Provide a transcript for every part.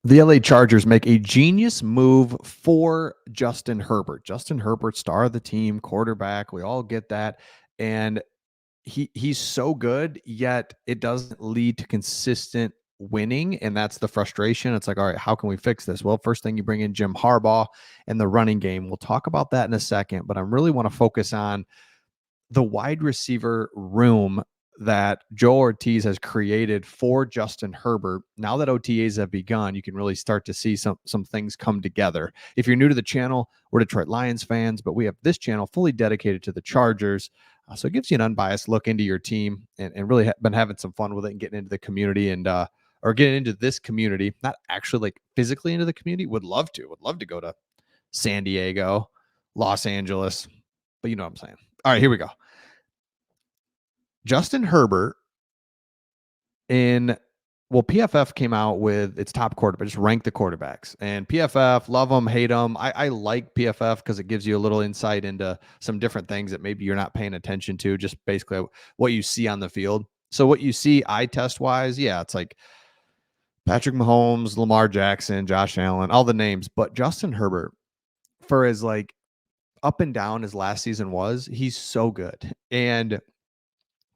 The LA Chargers make a genius move for Justin Herbert. Justin Herbert, star of the team, quarterback. We all get that. And he's so good, yet it doesn't lead to consistent winning. And that's the frustration. It's like, all right, how can we fix this? Well, first thing, you bring in Jim Harbaugh and the running game. We'll talk about that in a second, but I really want to focus on the wide receiver room that Joe Ortiz has created for Justin Herbert. Now that OTAs have begun, you can really start to see some things come together. If you're new to the channel, we're Detroit Lions fans, but we have this channel fully dedicated to the Chargers. So it gives you an unbiased look into your team, and really been having some fun with it and getting into the community and or getting into this community, not actually like physically into the community. Would love to go to San Diego, Los Angeles, but you know what I'm saying. All right, here we go. Justin Herbert PFF came out with its top quarterback, just rank the quarterbacks. And PFF, love them, hate them. I like PFF because it gives you a little insight into some different things that maybe you're not paying attention to, just basically what you see on the field. So what you see eye test wise, yeah, it's like Patrick Mahomes, Lamar Jackson, Josh Allen, all the names. But Justin Herbert, for as like up and down as last season was, he's so good. And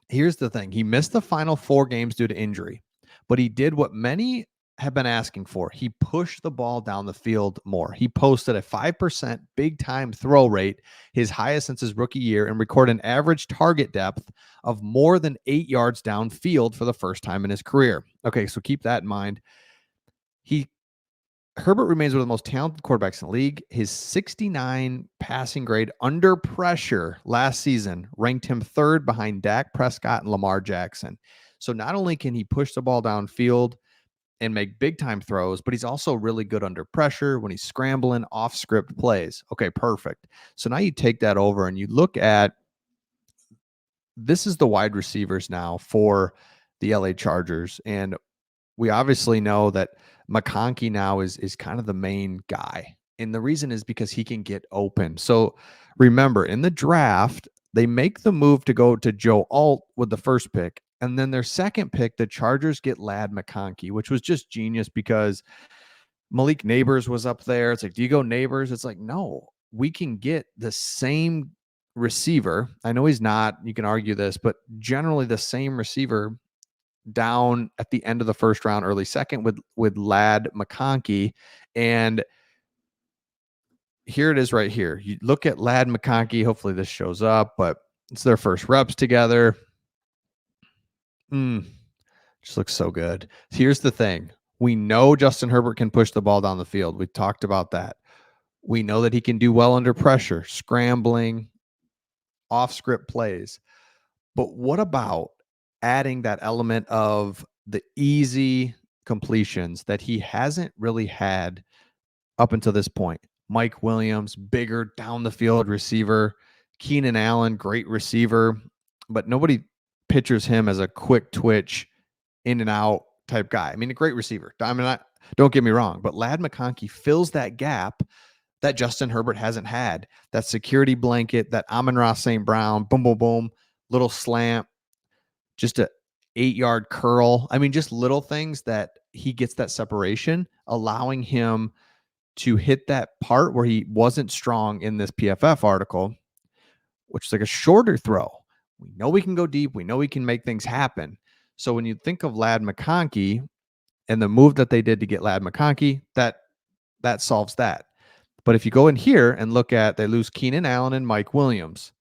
here's the thing. He missed the final 4 games due to injury, but he did what many have been asking for. He pushed the ball down the field more. He posted a 5% big time throw rate, his highest since his rookie year, and recorded an average target depth of more than 8 yards downfield for the first time in his career. Okay, so keep that in mind. Herbert remains one of the most talented quarterbacks in the league. His 69 passing grade under pressure last season ranked him 3rd behind Dak Prescott and Lamar Jackson. So not only can he push the ball downfield and make big time throws, but he's also really good under pressure when he's scrambling off script plays. Okay, perfect. So now you take that over and you look at this is the wide receivers now for the LA Chargers. And we obviously know that McConkey now is kind of the main guy. And the reason is because he can get open. So remember, in the draft, they make the move to go to Joe Alt with the first pick. And then their second pick, the Chargers get Ladd McConkey, which was just genius because Malik Neighbors was up there. It's like, do you go Neighbors? It's like, no, we can get the same receiver. I know he's not, you can argue this, but generally the same receiver down at the end of the first round, early second with Ladd McConkey. And here it is right here. You look at Ladd McConkey. Hopefully this shows up, but it's their first reps together. Just looks so good. Here's the thing. We know Justin Herbert can push the ball down the field. We talked about that. We know that he can do well under pressure, scrambling, off script plays. But what about adding that element of the easy completions that he hasn't really had up until this point? Mike Williams, bigger down the field receiver. Keenan Allen, great receiver, but nobody pictures him as a quick twitch, in and out type guy. I mean, a great receiver. I mean, don't get me wrong, but Ladd McConkey fills that gap that Justin Herbert hasn't had. That security blanket, that Amon-Ra St. Brown, boom, boom, boom, little slant, just a 8-yard curl. I mean, just little things that he gets that separation, allowing him to hit that part where he wasn't strong in this PFF article, which is like a shorter throw. We know we can go deep. We know we can make things happen. So when you think of Ladd McConkey and the move that they did to get Ladd McConkey, that solves that. But if you go in here and look at, they lose Keenan Allen and Mike Williams.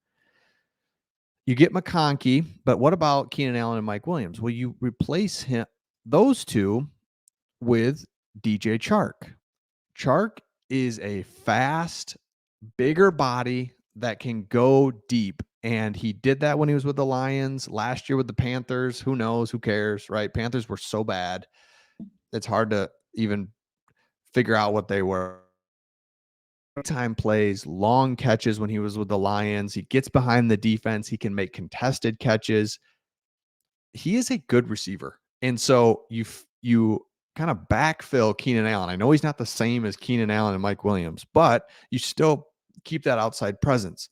You get McConkey, but what about Keenan Allen and Mike Williams? Well, you replace those two with DJ Chark. Chark is a fast, bigger body that can go deep. And he did that when he was with the Lions, last year with the Panthers. Who knows? Who cares, right? Panthers were so bad. It's hard to even figure out what they were. Time plays, long catches when he was with the Lions. He gets behind the defense. He can make contested catches. He is a good receiver. And so you kind of backfill Keenan Allen. I know he's not the same as Keenan Allen and Mike Williams, but you still keep that outside presence.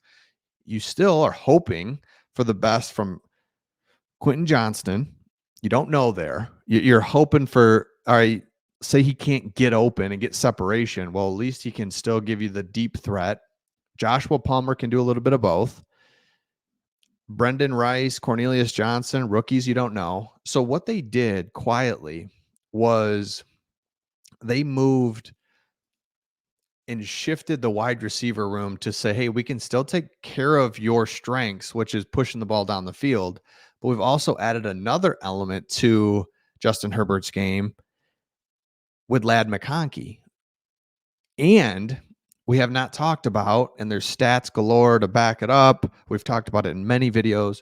You still are hoping for the best from Quentin Johnston. You don't know there. You're hoping for, all right, say he can't get open and get separation. Well, at least he can still give you the deep threat. Joshua Palmer can do a little bit of both. Brendan Rice, Cornelius Johnson, rookies you don't know. So what they did quietly was they moved and shifted the wide receiver room to say, hey, we can still take care of your strengths, which is pushing the ball down the field. But we've also added another element to Justin Herbert's game with Ladd McConkey. And we have not talked about, and there's stats galore to back it up. We've talked about it in many videos.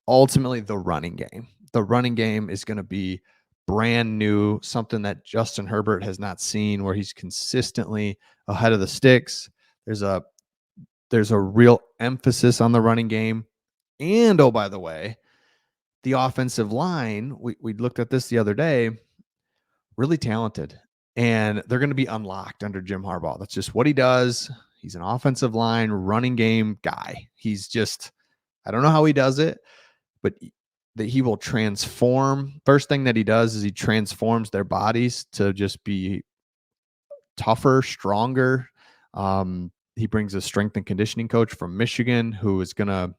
Ultimately, the running game. The running game is going to be brand new, something that Justin Herbert has not seen, where he's consistently ahead of the sticks. There's a real emphasis on the running game. And oh, by the way, the offensive line, we looked at this the other day, really talented. And they're going to be unlocked under Jim Harbaugh. That's just what he does. He's an offensive line running game guy. He's just, I don't know how he does it, but that he will transform. First thing that he does is he transforms their bodies to just be tougher, stronger. He brings a strength and conditioning coach from Michigan who is going to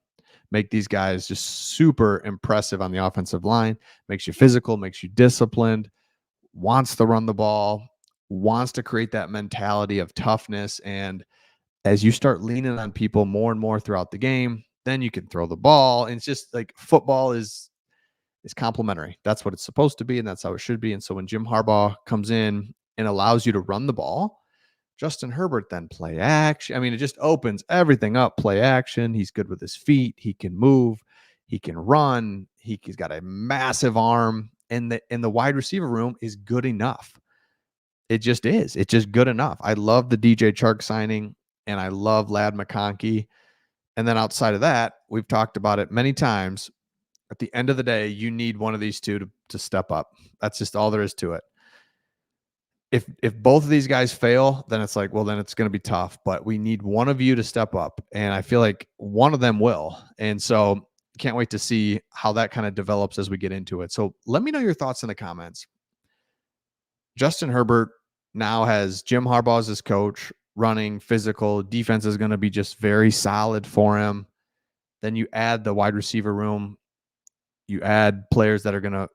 make these guys just super impressive on the offensive line, makes you physical, makes you disciplined, wants to run the ball, wants to create that mentality of toughness. And as you start leaning on people more and more throughout the game, then you can throw the ball. And it's just like football is complementary. That's what it's supposed to be, and that's how it should be. And so when Jim Harbaugh comes in and allows you to run the ball, Justin Herbert then play action. I mean, it just opens everything up. Play action. He's good with his feet. He can move. He can run. He's got a massive arm. And the wide receiver room is good enough. It just is. It's just good enough. I love the DJ Chark signing, and I love Ladd McConkey. And then outside of that, we've talked about it many times. At the end of the day, you need one of these two to step up. That's just all there is to it. If both of these guys fail, then it's like, well, then it's going to be tough. But we need one of you to step up, and I feel like one of them will. And so can't wait to see how that kind of develops as we get into it. So let me know your thoughts in the comments. Justin Herbert now has Jim Harbaugh as his coach, running, physical. Defense is going to be just very solid for him. Then you add the wide receiver room. You add players that are going to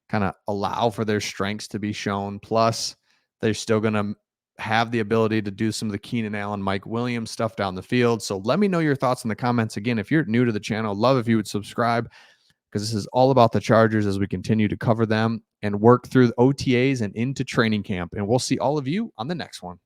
kind of allow for their strengths to be shown. Plus, they're still going to have the ability to do some of the Keenan Allen, Mike Williams stuff down the field. So let me know your thoughts in the comments. Again, if you're new to the channel, love if you would subscribe, because this is all about the Chargers as we continue to cover them and work through OTAs and into training camp. And we'll see all of you on the next one.